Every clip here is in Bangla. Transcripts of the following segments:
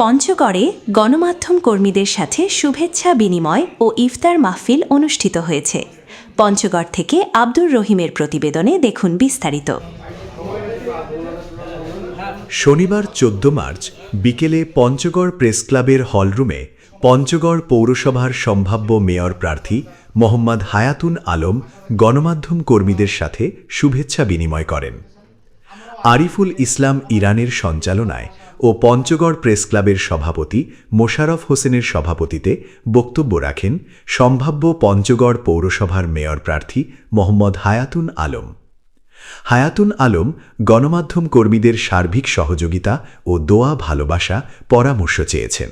পঞ্চগড়ে গণমাধ্যম কর্মীদের সাথে শুভেচ্ছা বিনিময় ও ইফতার মাহফিল অনুষ্ঠিত হয়েছে। পঞ্চগড় থেকে আব্দুর রহিমের প্রতিবেদনে দেখুন বিস্তারিত। শনিবার ১৪ মার্চ বিকেলে পঞ্চগড় প্রেস ক্লাবের হলরুমে পঞ্চগড় পৌরসভার সম্ভাব্য মেয়র প্রার্থী মোহাম্মদ হায়াতুন আলম গণমাধ্যম কর্মীদের সাথে শুভেচ্ছা বিনিময় করেন। আরিফুল ইসলাম ইরানের সঞ্চালনায় ও পঞ্চগড় প্রেস ক্লাবের সভাপতি মোশাররফ হোসেনের সভাপতিত্বে বক্তব্য রাখেন সম্ভাব্য পঞ্চগড় পৌরসভার মেয়র প্রার্থী মোহাম্মদ হায়াতুন আলম। হায়াতুন আলম গণমাধ্যম কর্মীদের সার্বিক সহযোগিতা ও দোয়া ভালোবাসা পরামর্শ চেয়েছেন।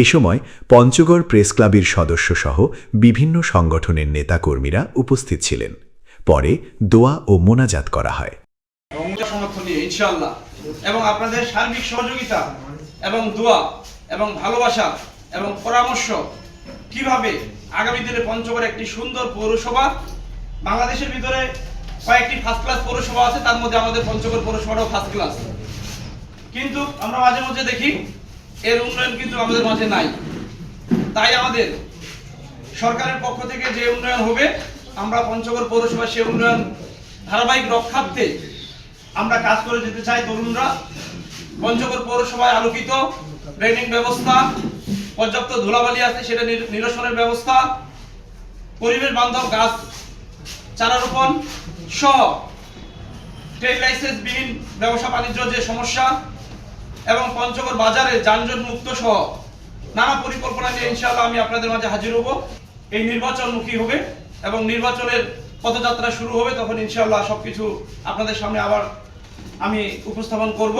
এ সময় পঞ্চগড় প্রেস ক্লাবের সদস্যসহ বিভিন্ন সংগঠনের নেতাকর্মীরা উপস্থিত ছিলেন। পরে দোয়া ও মোনাজাত করা হয়। ইনশাআল্লাহ এবং আপনাদের সার্বিক সহযোগিতা এবং দোয়া এবং ভালোবাসা এবং পরামর্শ কিভাবে আগামী দিনে পঞ্চগড় একটি সুন্দর পৌরসভা, বাংলাদেশের ভিতরে কয়েকটি ফার্স্ট ক্লাস পৌরসভা আছে, তার মধ্যে আমাদের পঞ্চগড় পৌরসভাটাও ফার্স্ট ক্লাস, কিন্তু আমরা মাঝে মধ্যে দেখি এর উন্নয়ন কিন্তু আমাদের মাঝে নাই। তাই আমাদের সরকারের পক্ষ থেকে যে উন্নয়ন হবে, আমরা পঞ্চগড় পৌরসভা সে উন্নয়ন ধারাবাহিক রক্ষার্থে আমরা কাজ করে যেতে চাই। তরুণরা পঞ্চগড় পৌরসভায় আলোকিত ড্রেনিং ব্যবস্থা, পর্যাপ্ত ধুলাবালি আছে সেটা নিরসনের ব্যবস্থা, পরিবেশ বান্ধব গাছ চারা রোপণ সহ ট্রেড লাইসেন্স বিহীন ব্যবসা বাণিজ্য যে সমস্যা এবং পঞ্চগড় বাজারে যানজট মুক্ত সহ নানা পরিকল্পনা নিয়ে ইনশাআল্লাহ আমি আপনাদের মাঝে হাজির হব। এই নির্বাচনমুখী হবে এবং নির্বাচনের পথযাত্রা শুরু হবে, তখন ইনশাআল্লাহ সবকিছু আপনাদের সামনে আবার আমি উপস্থাপন করব।